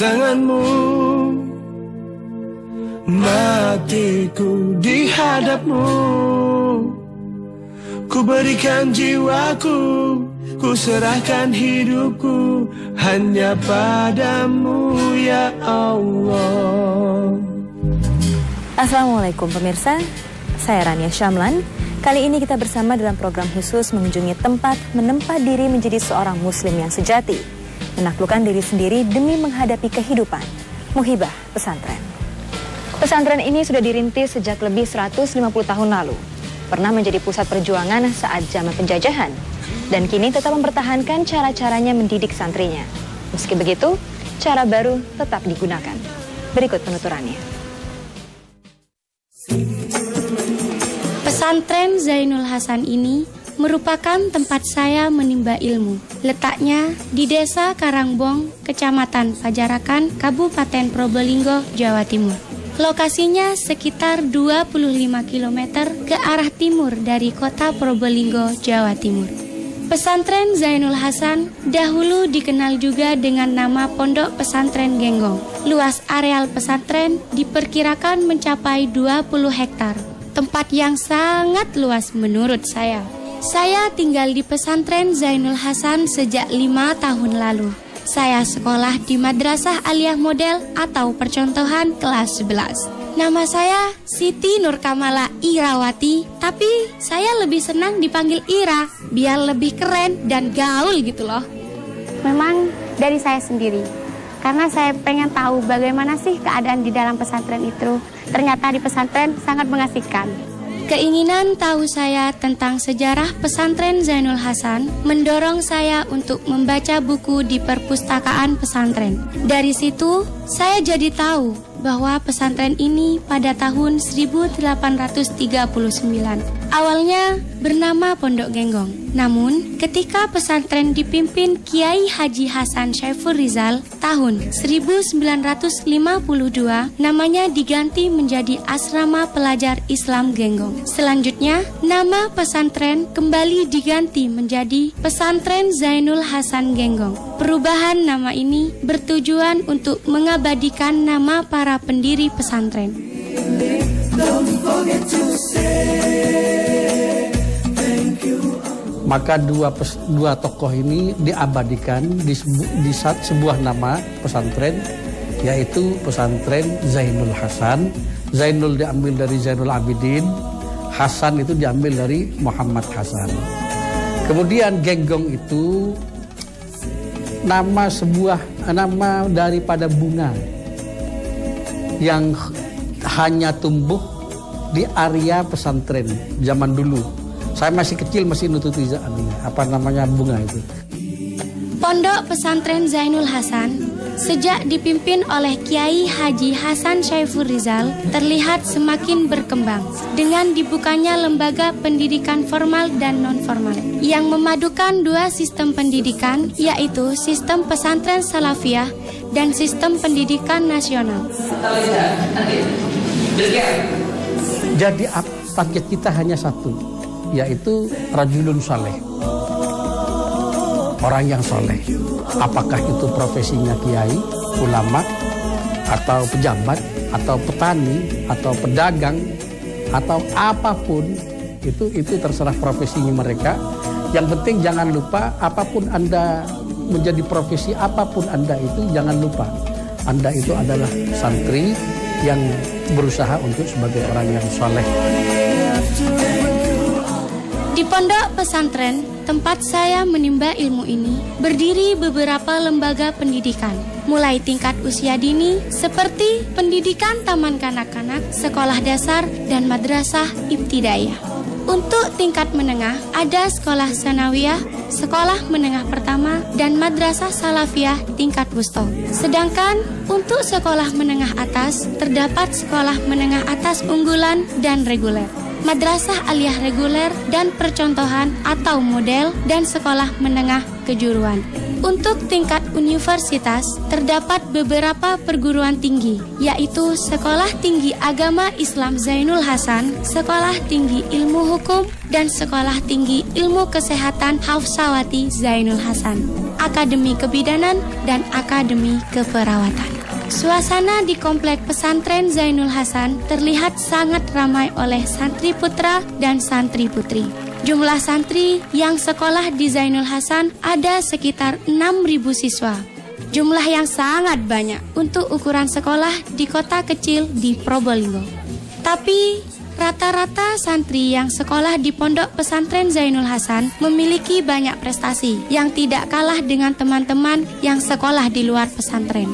tanganmu. Matiku di hadapmu, ku berikan jiwaku, ku serahkan hidupku hanya padamu ya Allah. Assalamualaikum pemirsa, saya Rania Syamlan. Kali ini kita bersama dalam program khusus mengunjungi tempat menempa diri menjadi seorang muslim yang sejati, menaklukkan diri sendiri demi menghadapi kehidupan. Muhibah Pesantren. Pesantren ini sudah dirintis sejak lebih 150 tahun lalu. Pernah menjadi pusat perjuangan saat zaman penjajahan. Dan kini tetap mempertahankan cara-caranya mendidik santrinya. Meski begitu, cara baru tetap digunakan. Berikut penuturannya. Pesantren Zainul Hasan ini merupakan tempat saya menimba ilmu. Letaknya di Desa Karangbong, Kecamatan Pajarakan, Kabupaten Probolinggo, Jawa Timur. Lokasinya sekitar 25 km ke arah timur dari kota Probolinggo, Jawa Timur. Pesantren Zainul Hasan dahulu dikenal juga dengan nama Pondok Pesantren Genggong. Luas areal pesantren diperkirakan mencapai 20 hektar. Tempat yang sangat luas menurut saya. Saya tinggal di pesantren Zainul Hasan sejak 5 tahun lalu. Saya sekolah di Madrasah Aliyah Model atau Percontohan kelas 11. Nama saya Siti Nur Kamala Irawati, tapi saya lebih senang dipanggil Ira, biar lebih keren dan gaul gitu loh. Memang dari saya sendiri, karena saya pengen tahu bagaimana sih keadaan di dalam pesantren itu. Ternyata di pesantren sangat mengasihkan. Keinginan tahu saya tentang sejarah pesantren Zainul Hasan mendorong saya untuk membaca buku di perpustakaan pesantren. Dari situ, saya jadi tahu bahwa pesantren ini pada tahun 1839 awalnya bernama Pondok Genggong. Namun, ketika pesantren dipimpin Kiai Haji Hasan Syaiful Rizal tahun 1952, namanya diganti menjadi Asrama Pelajar Islam Genggong. Selanjutnya, nama pesantren kembali diganti menjadi Pesantren Zainul Hasan Genggong. Perubahan nama ini bertujuan untuk mengabadikan nama para pendiri pesantren. Maka dua tokoh ini diabadikan di sebuah nama pesantren, yaitu pesantren Zainul Hasan. Zainul diambil dari Zainul Abidin, Hasan itu diambil dari Muhammad Hasan. Kemudian Genggong itu nama daripada bunga yang hanya tumbuh di area pesantren zaman dulu. Saya masih kecil, masih nututi bunga itu. Pondok Pesantren Zainul Hasan sejak dipimpin oleh Kiai Haji Hasan Syaiful Rizal terlihat semakin berkembang dengan dibukanya lembaga pendidikan formal dan non-formal yang memadukan dua sistem pendidikan, yaitu sistem pesantren salafiyah dan sistem pendidikan nasional. Jadi target kita hanya satu, yaitu rajulun saleh, orang yang soleh. Apakah itu profesinya kiai, ulama, atau pejabat, atau petani, atau pedagang, atau apapun, itu terserah profesinya mereka. Yang penting jangan lupa, apapun Anda menjadi profesi, apapun Anda itu, jangan lupa Anda itu adalah santri yang berusaha untuk sebagai orang yang soleh. Di pondok pesantren, tempat saya menimba ilmu ini, berdiri beberapa lembaga pendidikan, mulai tingkat usia dini seperti pendidikan taman kanak-kanak, sekolah dasar, dan madrasah ibtidaiyah. Untuk tingkat menengah, ada sekolah sanawiyah, sekolah menengah pertama, dan madrasah salafiyah tingkat wusta. Sedangkan untuk sekolah menengah atas, terdapat sekolah menengah atas unggulan dan reguler. madrasah aliyah reguler dan percontohan atau model, dan sekolah menengah kejuruan. Untuk tingkat universitas, terdapat beberapa perguruan tinggi, yaitu Sekolah Tinggi Agama Islam Zainul Hasan, Sekolah Tinggi Ilmu Hukum, dan Sekolah Tinggi Ilmu Kesehatan Hafsawati Zainul Hasan, Akademi Kebidanan, dan Akademi Keperawatan. Suasana di komplek pesantren Zainul Hasan terlihat sangat ramai oleh santri putra dan santri putri. Jumlah santri yang sekolah di Zainul Hasan ada sekitar 6.000 siswa. Jumlah yang sangat banyak untuk ukuran sekolah di kota kecil di Probolinggo. Tapi rata-rata santri yang sekolah di pondok pesantren Zainul Hasan memiliki banyak prestasi yang tidak kalah dengan teman-teman yang sekolah di luar pesantren.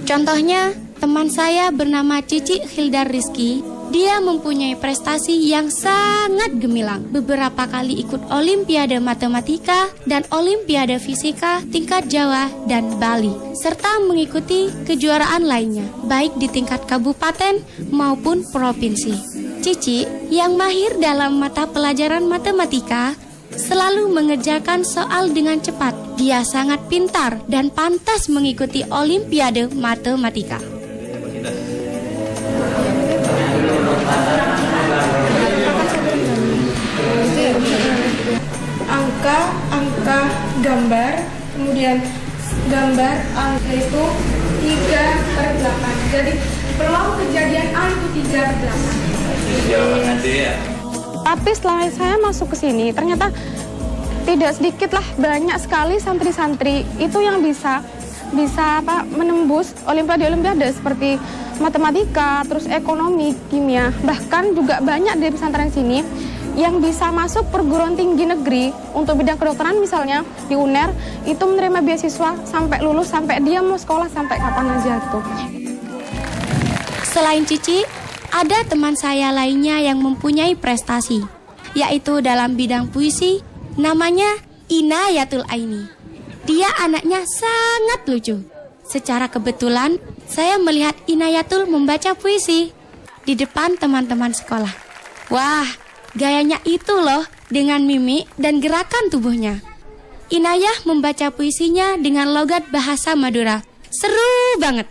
Contohnya, teman saya bernama Cici Hildar Rizky. Dia mempunyai prestasi yang sangat gemilang. Beberapa kali ikut Olimpiade Matematika dan Olimpiade Fisika tingkat Jawa dan Bali, serta mengikuti kejuaraan lainnya, baik di tingkat kabupaten maupun provinsi. Cici, yang mahir dalam mata pelajaran matematika, selalu mengerjakan soal dengan cepat. Dia sangat pintar dan pantas mengikuti Olimpiade Matematika. Angka, gambar, kemudian gambar angka itu 3/8. Jadi peluang kejadian A itu 3/8. Tapi setelah saya masuk ke sini, ternyata tidak sedikit lah, banyak sekali santri-santri itu yang bisa menembus olimpiade seperti matematika, terus ekonomi, kimia. Bahkan juga banyak dari pesantren sini yang bisa masuk perguruan tinggi negeri untuk bidang kedokteran, misalnya di UNER, itu menerima beasiswa sampai lulus, sampai dia mau sekolah sampai kapan aja tuh. Selain Cici, ada teman saya lainnya yang mempunyai prestasi, yaitu dalam bidang puisi, namanya Inayatul Aini. Dia anaknya sangat lucu. Secara kebetulan, saya melihat Inayatul membaca puisi di depan teman-teman sekolah. Wah, gayanya itu loh, dengan mimik dan gerakan tubuhnya. Inayah membaca puisinya dengan logat bahasa Madura. Seru banget.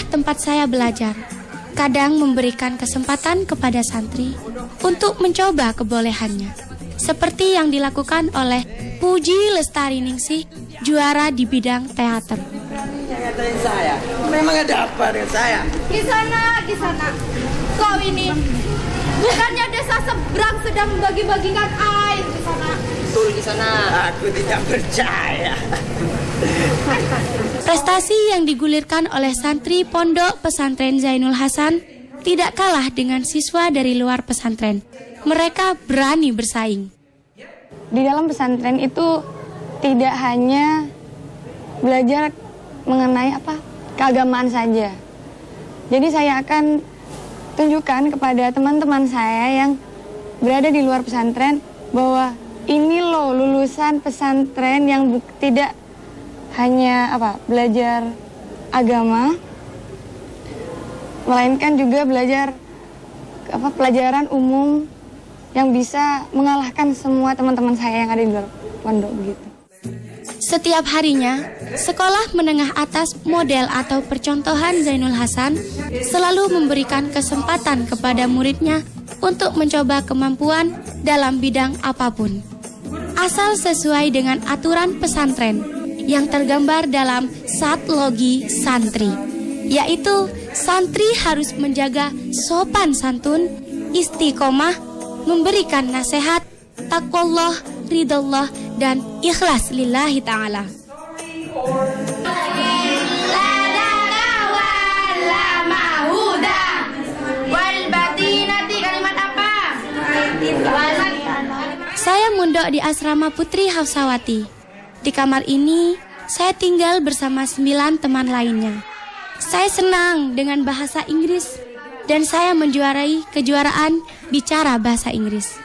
Tempat saya belajar kadang memberikan kesempatan kepada santri untuk mencoba kebolehannya, seperti yang dilakukan oleh Puji Lestari Ningsih, juara di bidang teater. Saya memang ada apa dengan saya? Di sana. Kau ini bukannya desa seberang sedang membagi-bagikan air di sana? Betul di sana. Aku tidak percaya. Prestasi yang digulirkan oleh santri pondok pesantren Zainul Hasan tidak kalah dengan siswa dari luar pesantren. Mereka berani bersaing. Di dalam pesantren itu tidak hanya belajar mengenai keagamaan saja. Jadi saya akan tunjukkan kepada teman-teman saya yang berada di luar pesantren bahwa ini loh lulusan pesantren yang tidak hanya belajar agama, melainkan juga belajar pelajaran umum yang bisa mengalahkan semua teman-teman saya yang ada di luar pondok begitu. Setiap harinya, Sekolah menengah atas model atau percontohan Zainul Hasan selalu memberikan kesempatan kepada muridnya untuk mencoba kemampuan dalam bidang apapun, asal sesuai dengan aturan pesantren yang tergambar dalam Satlogi Santri, yaitu santri harus menjaga sopan santun, istiqomah, memberikan nasihat, taqwallah, ridallah, dan ikhlas lillahi ta'ala. Saya mondok di asrama Putri Hafsawati. Di kamar ini, saya tinggal bersama 9 teman lainnya. Saya senang dengan bahasa Inggris dan saya menjuarai kejuaraan bicara bahasa Inggris.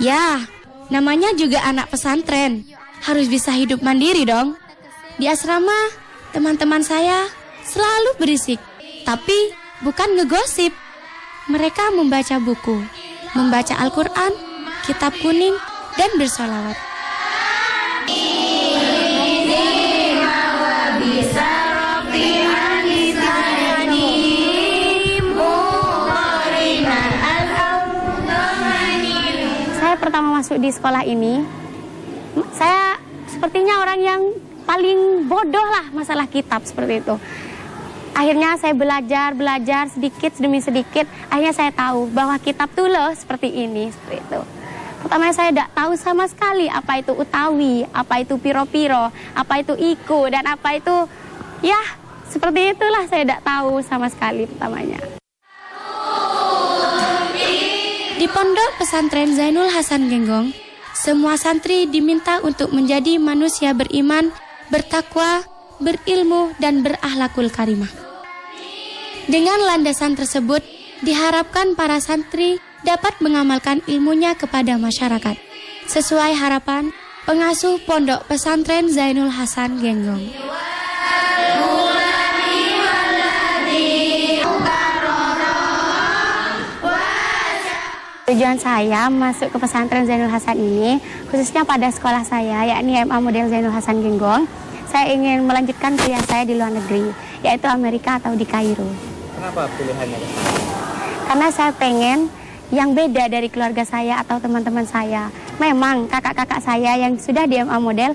Ya, namanya juga anak pesantren, harus bisa hidup mandiri dong. Di asrama, teman-teman saya selalu berisik, tapi bukan ngegosip. Mereka membaca buku, membaca Al-Quran, kitab kuning, dan bersolawat. Saya pertama masuk di sekolah ini, saya sepertinya orang yang paling bodoh lah masalah kitab seperti itu. Akhirnya saya belajar sedikit demi sedikit. Akhirnya saya tahu bahwa kitab tuh loh seperti ini, seperti itu. Pertama saya tidak tahu sama sekali apa itu utawi, apa itu piro-piro, apa itu iku, dan apa itu, ya seperti itulah saya tidak tahu sama sekali pertamanya. Di pondok pesantren Zainul Hasan Genggong, semua santri diminta untuk menjadi manusia beriman, bertakwa, berilmu, dan berakhlakul karimah. Dengan landasan tersebut, diharapkan para santri dapat mengamalkan ilmunya kepada masyarakat, sesuai harapan pengasuh pondok pesantren Zainul Hasan Genggong. Tujuan saya masuk ke pesantren Zainul Hasan ini, khususnya pada sekolah saya, yakni MA Model Zainul Hasan Genggong, saya ingin melanjutkan kuliah saya di luar negeri, yaitu Amerika atau di Kairo. Kenapa pilihannya? Karena saya pengen yang beda dari keluarga saya atau teman-teman saya. Memang kakak-kakak saya yang sudah di MA Model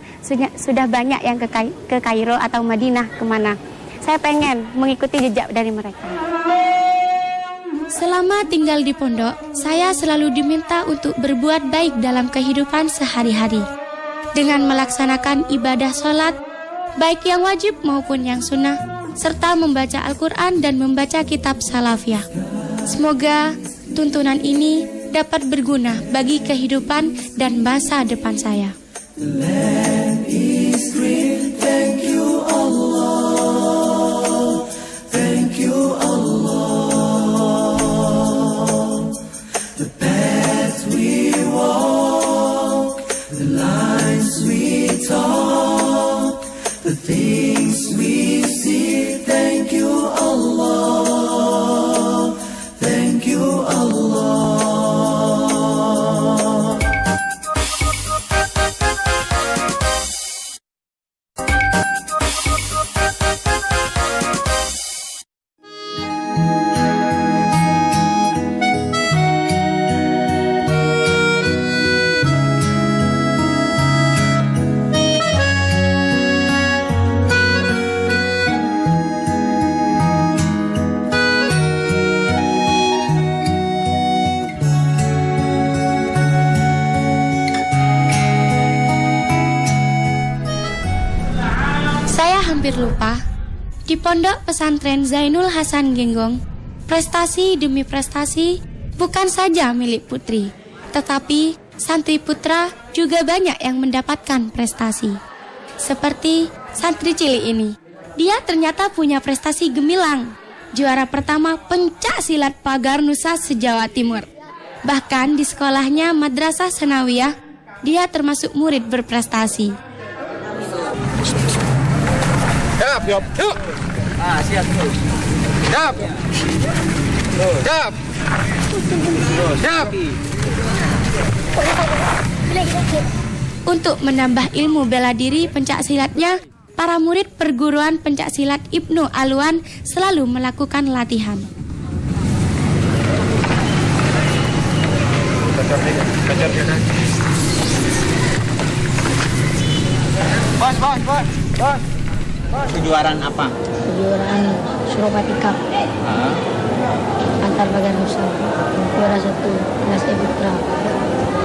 sudah banyak yang ke Kairo atau Madinah kemana. Saya pengen mengikuti jejak dari mereka. Selama tinggal di pondok, saya selalu diminta untuk berbuat baik dalam kehidupan sehari-hari. Dengan melaksanakan ibadah sholat, baik yang wajib maupun yang sunnah, serta membaca Al-Quran dan membaca kitab salafiyah. Semoga tuntunan ini dapat berguna bagi kehidupan dan masa depan saya. Hampir lupa, di pondok pesantren Zainul Hasan Genggong, prestasi demi prestasi bukan saja milik putri, tetapi santri putra juga banyak yang mendapatkan prestasi. Seperti santri cilik ini, dia ternyata punya prestasi gemilang, juara pertama pencak silat pagar Nusa se-Jawa Timur. Bahkan di sekolahnya Madrasah Senawiyah, dia termasuk murid berprestasi. Siap, siap, yuk. Siap, siap. Siap. Siap. Untuk menambah ilmu bela diri pencak silatnya, para murid perguruan pencaksilat Ibnu Alwan selalu melakukan latihan. Bos. Kejuaraan apa? Kejuaraan Suropati Cup antar bagian usaha juara 1 kelas putra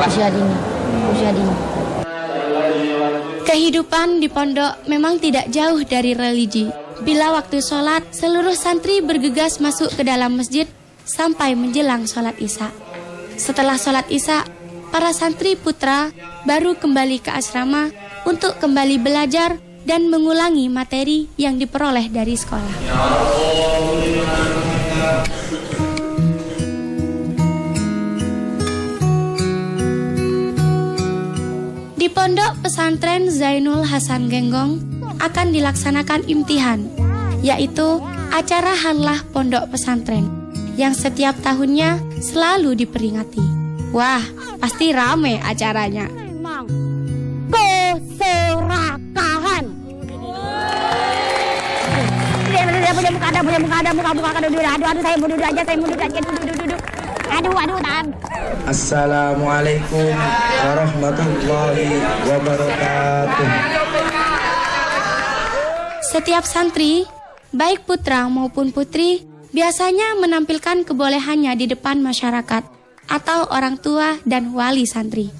usia dini. Kehidupan di pondok memang tidak jauh dari religi. Bila waktu sholat, seluruh santri bergegas masuk ke dalam masjid sampai menjelang sholat isya. Setelah sholat isya, para santri putra baru kembali ke asrama untuk kembali belajar dan mengulangi materi yang diperoleh dari sekolah. Di pondok pesantren Zainul Hasan Genggong akan dilaksanakan imtihan, yaitu acara hanlah pondok pesantren yang setiap tahunnya selalu diperingati. Wah, pasti rame acaranya. Keserakahan. Aduh, saya mundur aja. Duduk. Aduh, tahan. Assalamualaikum warahmatullahi wabarakatuh. Setiap santri, baik putra maupun putri, biasanya menampilkan kebolehannya di depan masyarakat atau orang tua dan wali santri.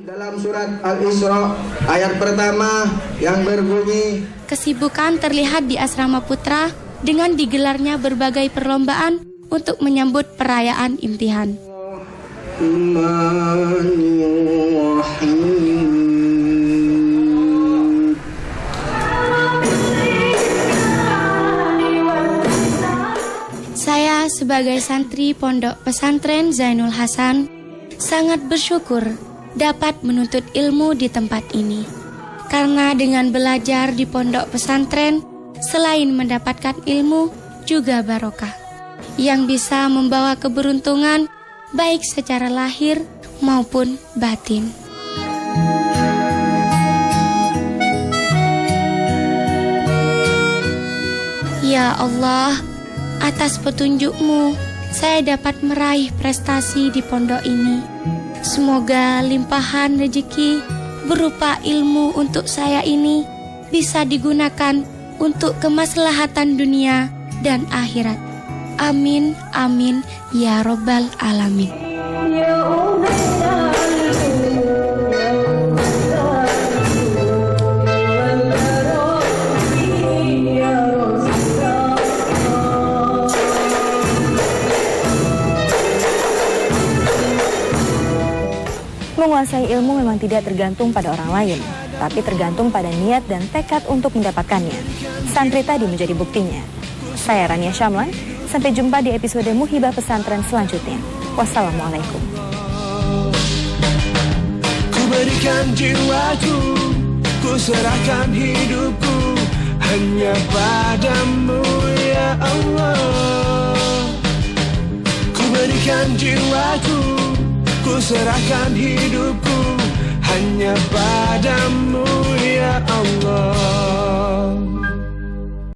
Dalam surat Al-Isra ayat pertama yang berbunyi, kesibukan terlihat di asrama putra dengan digelarnya berbagai perlombaan untuk menyambut perayaan imtihan. Saya sebagai santri pondok pesantren Zainul Hasan sangat bersyukur dapat menuntut ilmu di tempat ini. Karena dengan belajar di pondok pesantren, selain mendapatkan ilmu, juga barokah yang bisa membawa keberuntungan baik secara lahir maupun batin. Ya Allah, atas petunjuk-Mu, saya dapat meraih prestasi di pondok ini. Semoga limpahan rezeki berupa ilmu untuk saya ini bisa digunakan untuk kemaslahatan dunia dan akhirat. Amin, amin, ya Rabbal Alamin. Menguasai ilmu memang tidak tergantung pada orang lain, tapi tergantung pada niat dan tekad untuk mendapatkannya. Santri tadi menjadi buktinya. Saya Rania Syamlan, sampai jumpa di episode Muhibah Pesantren selanjutnya. Wassalamualaikum. Ku berikan jiwaku, ku serahkan hidupku hanya padamu ya Allah. Ku berikan jiwaku, ku serahkan hidupku hanya padamu ya Allah.